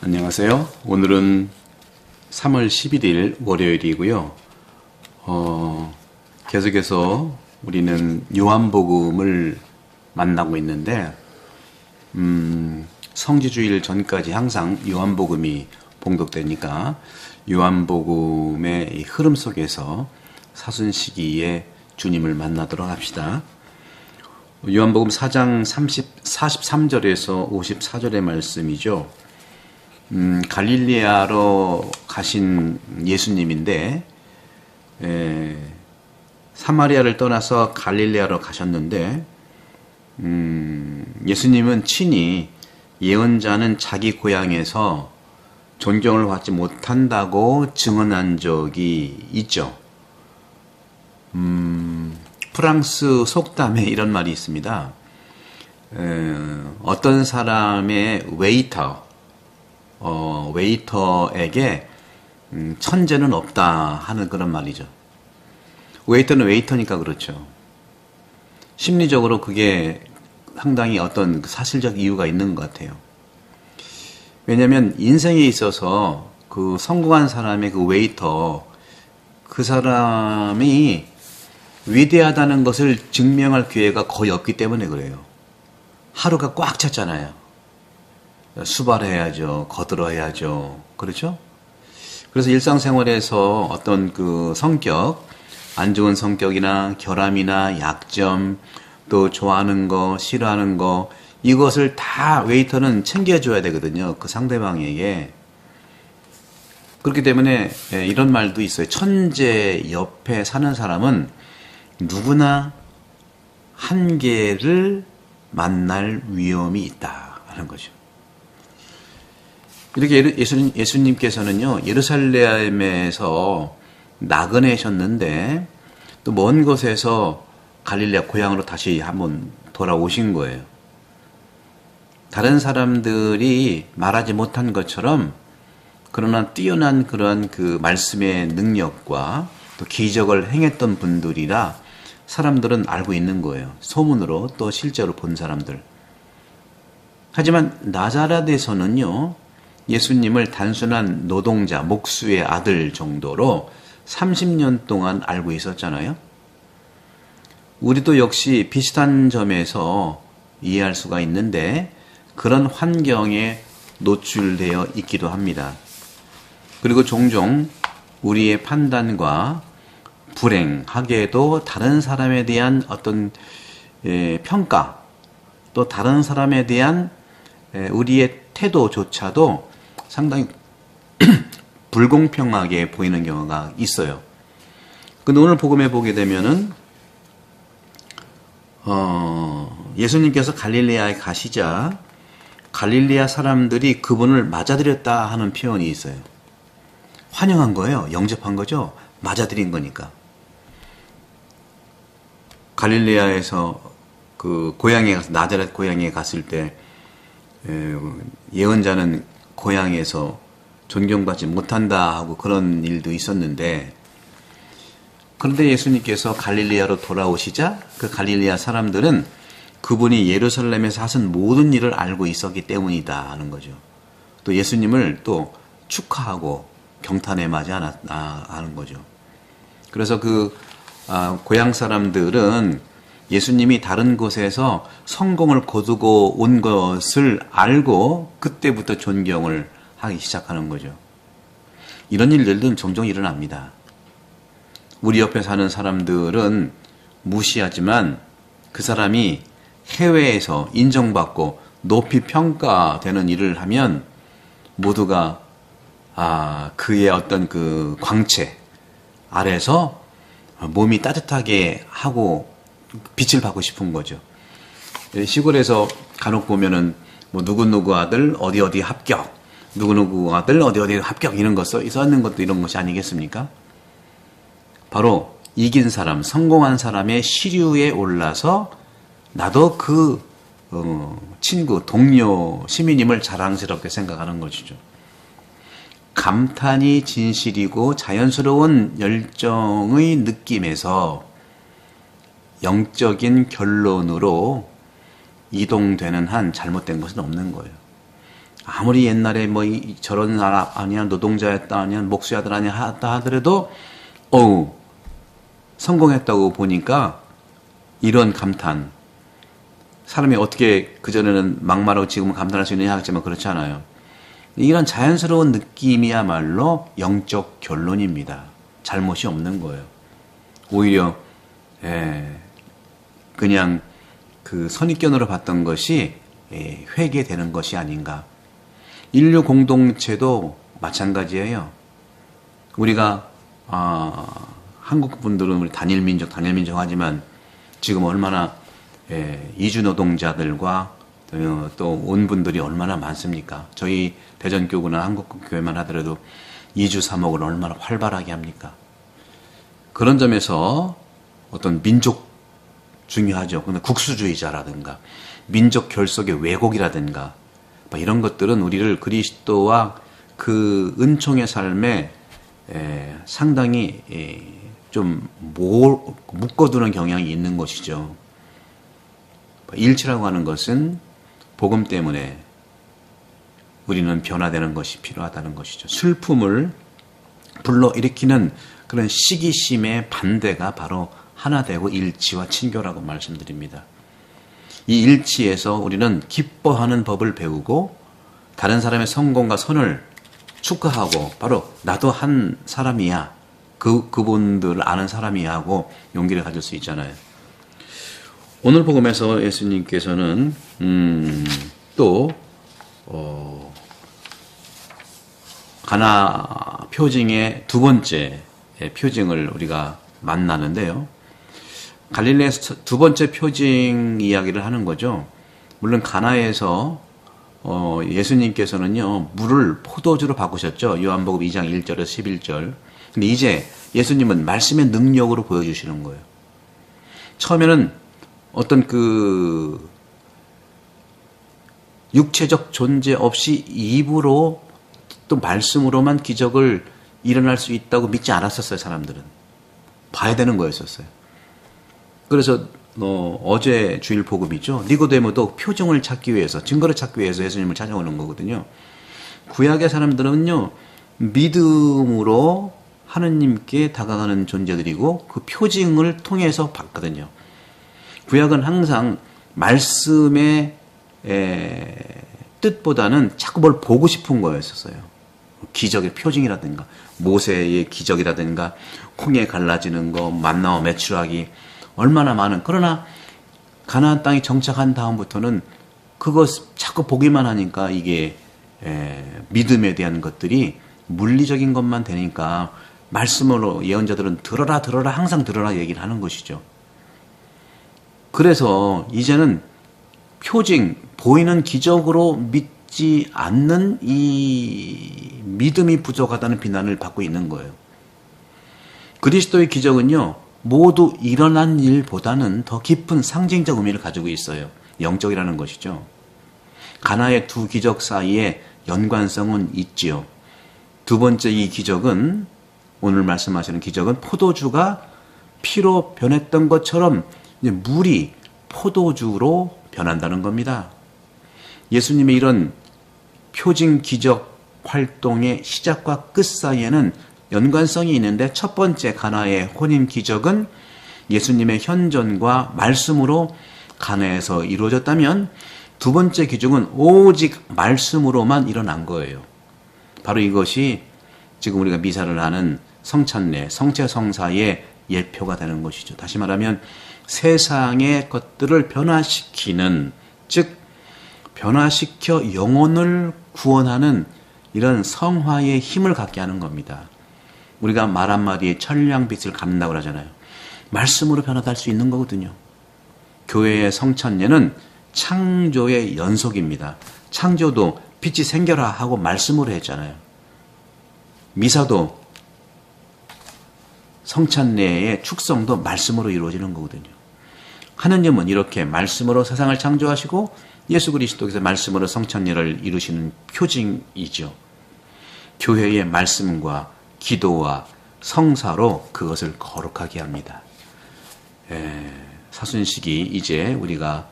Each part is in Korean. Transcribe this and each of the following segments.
안녕하세요. 오늘은 3월 11일 월요일이고요. 계속해서 우리는 요한복음을 만나고 있는데 성지주일 전까지 항상 요한복음이 봉독되니까 요한복음의 이 흐름 속에서 사순 시기에 주님을 만나도록 합시다. 요한복음 4장 43절에서 54절의 말씀이죠. 갈릴리아로 가신 예수님인데 사마리아를 떠나서 갈릴리아로 가셨는데 예수님은 친히 예언자는 자기 고향에서 존경을 받지 못한다고 증언한 적이 있죠. 프랑스 속담에 이런 말이 있습니다. 어떤 사람의 웨이터에게 천재는 없다 하는 그런 말이죠. 웨이터는 웨이터니까 그렇죠. 심리적으로 그게 상당히 어떤 사실적 이유가 있는 것 같아요. 왜냐하면 인생에 있어서 그 성공한 사람의 그 웨이터, 그 사람이 위대하다는 것을 증명할 기회가 거의 없기 때문에 그래요. 하루가 꽉 찼잖아요. 수발해야죠. 거들어야죠. 그렇죠? 그래서 일상생활에서 어떤 그 성격, 안 좋은 성격이나 결함이나 약점, 또 좋아하는 거, 싫어하는 거, 이것을 다 웨이터는 챙겨줘야 되거든요. 그 상대방에게. 그렇기 때문에 이런 말도 있어요. 천재 옆에 사는 사람은 누구나 한계를 만날 위험이 있다 하는 거죠. 이렇게 예수님께서는요, 예루살렘에서 나그네셨는데 또 먼 곳에서 갈릴레아 고향으로 다시 한번 돌아오신 거예요. 다른 사람들이 말하지 못한 것처럼 그러나 뛰어난 그런 그 말씀의 능력과 또 기적을 행했던 분들이라 사람들은 알고 있는 거예요. 소문으로 또 실제로 본 사람들. 하지만 나자렛에서는요, 예수님을 단순한 노동자, 목수의 아들 정도로 30년 동안 알고 있었잖아요. 우리도 역시 비슷한 점에서 이해할 수가 있는데 그런 환경에 노출되어 있기도 합니다. 그리고 종종 우리의 판단과 불행하게도 다른 사람에 대한 어떤 평가, 또 다른 사람에 대한 우리의 태도조차도 상당히 불공평하게 보이는 경우가 있어요. 근데 오늘 복음에 보게 되면은 예수님께서 갈릴레아에 가시자 갈릴레아 사람들이 그분을 맞아들였다 하는 표현이 있어요. 환영한 거예요. 영접한 거죠. 맞아들인 거니까. 갈릴레아에서 그 고향에 가서 나자렛 고향에 갔을 때 예언자는 고향에서 존경받지 못한다 하고 그런 일도 있었는데, 그런데 예수님께서 갈릴레아로 돌아오시자 그 갈릴레아 사람들은 그분이 예루살렘에서 하신 모든 일을 알고 있었기 때문이다 하는 거죠. 또 예수님을 또 축하하고 경탄에 맞이 하는 거죠. 그래서 그 고향 사람들은 예수님이 다른 곳에서 성공을 거두고 온 것을 알고 그때부터 존경을 하기 시작하는 거죠. 이런 일들은 종종 일어납니다. 우리 옆에 사는 사람들은 무시하지만 그 사람이 해외에서 인정받고 높이 평가되는 일을 하면 모두가 그의 어떤 그 광채 아래서 몸이 따뜻하게 하고 빛을 받고 싶은 거죠. 시골에서 간혹 보면은 뭐 누구누구 아들 어디 합격, 누구누구 아들 어디 합격 이런 거 써있는 것도 이런 것이 아니겠습니까? 바로 이긴 사람, 성공한 사람의 시류에 올라서 나도 그 친구, 동료, 시민임을 자랑스럽게 생각하는 것이죠. 감탄이 진실이고 자연스러운 열정의 느낌에서 영적인 결론으로 이동되는 한 잘못된 것은 없는 거예요. 아무리 옛날에 뭐 저런 사람 아니야, 노동자였다 아니야, 목수야들 아니야 하다 하더라도 성공했다고 보니까 이런 감탄. 사람이 어떻게 그전에는 막말하고 지금은 감탄할 수 있느냐 하겠지만 그렇지 않아요. 이런 자연스러운 느낌이야말로 영적 결론입니다. 잘못이 없는 거예요. 오히려 그냥 그 선입견으로 봤던 것이 회개되는 것이 아닌가. 인류 공동체도 마찬가지예요. 우리가 한국 분들은 우리 단일민족 하지만 지금 얼마나 이주 노동자들과 또 온 분들이 얼마나 많습니까? 저희 대전교구나 한국교회만 하더라도 이주 사목을 얼마나 활발하게 합니까? 그런 점에서 어떤 민족 중요하죠. 근데 국수주의자라든가 민족 결속의 왜곡이라든가 이런 것들은 우리를 그리스도와 그 은총의 삶에 상당히 좀 묶어두는 경향이 있는 것이죠. 일치라고 하는 것은 복음 때문에 우리는 변화되는 것이 필요하다는 것이죠. 슬픔을 불러일으키는 그런 시기심의 반대가 바로 하나 되고 일치와 친교라고 말씀드립니다. 이 일치에서 우리는 기뻐하는 법을 배우고 다른 사람의 성공과 선을 축하하고 바로 나도 한 사람이야. 그분들을 아는 사람이야 하고 용기를 가질 수 있잖아요. 오늘 복음에서 예수님께서는 또 가나 표징의 두 번째 표징을 우리가 만나는데요. 갈릴리에서 두 번째 표징 이야기를 하는 거죠. 물론 가나에서 예수님께서는요 물을 포도주로 바꾸셨죠. 요한복음 2장 1절에서 11절. 근데 이제 예수님은 말씀의 능력으로 보여주시는 거예요. 처음에는 어떤 그 육체적 존재 없이 입으로 또 말씀으로만 기적을 일어날 수 있다고 믿지 않았었어요. 사람들은 봐야 되는 거였었어요. 그래서 어제 주일 복음이죠. 니고데모도 표정을 찾기 위해서, 증거를 찾기 위해서 예수님을 찾아오는 거거든요. 구약의 사람들은요 믿음으로 하느님께 다가가는 존재들이고 그 표징을 통해서 봤거든요. 구약은 항상 말씀의 뜻보다는 자꾸 뭘 보고 싶은 거였었어요. 기적의 표징이라든가 모세의 기적이라든가 콩에 갈라지는 거, 만나와 메추라기 얼마나 많은. 그러나 가나안 땅에 정착한 다음부터는 그거 자꾸 보기만 하니까 이게 믿음에 대한 것들이 물리적인 것만 되니까 말씀으로 예언자들은 들어라 항상 들어라 얘기를 하는 것이죠. 그래서 이제는 표징, 보이는 기적으로 믿지 않는 이 믿음이 부족하다는 비난을 받고 있는 거예요. 그리스도의 기적은요 모두 일어난 일보다는 더 깊은 상징적 의미를 가지고 있어요. 영적이라는 것이죠. 가나의 두 기적 사이에 연관성은 있지요. 두 번째 이 기적은, 오늘 말씀하시는 기적은 포도주가 피로 변했던 것처럼 물이 포도주로 변한다는 겁니다. 예수님의 이런 표징 기적 활동의 시작과 끝 사이에는 연관성이 있는데, 첫 번째 가나의 혼인 기적은 예수님의 현존과 말씀으로 가나에서 이루어졌다면, 두 번째 기적은 오직 말씀으로만 일어난 거예요. 바로 이것이 지금 우리가 미사를 하는 성찬례, 성체성사의 예표가 되는 것이죠. 다시 말하면 세상의 것들을 변화시키는, 즉 변화시켜 영혼을 구원하는 이런 성화의 힘을 갖게 하는 겁니다. 우리가 말 한마디에 천냥빛을 갚는다고 하잖아요. 말씀으로 변화할 수 있는 거거든요. 교회의 성찬례는 창조의 연속입니다. 창조도 빛이 생겨라 하고 말씀으로 했잖아요. 미사도, 성찬례의 축성도 말씀으로 이루어지는 거거든요. 하느님은 이렇게 말씀으로 세상을 창조하시고 예수 그리스도께서 말씀으로 성찬례를 이루시는 표징이죠. 교회의 말씀과 기도와 성사로 그것을 거룩하게 합니다. 사순식이 이제 우리가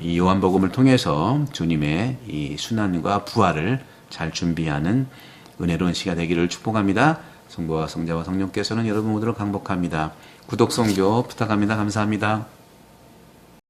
이 요한복음을 통해서 주님의 이 순환과 부활을 잘 준비하는 은혜로운 시간 되기를 축복합니다. 성부와 성자와 성령께서는 여러분 모두를 강복합니다. 구독, 성교 부탁합니다. 감사합니다.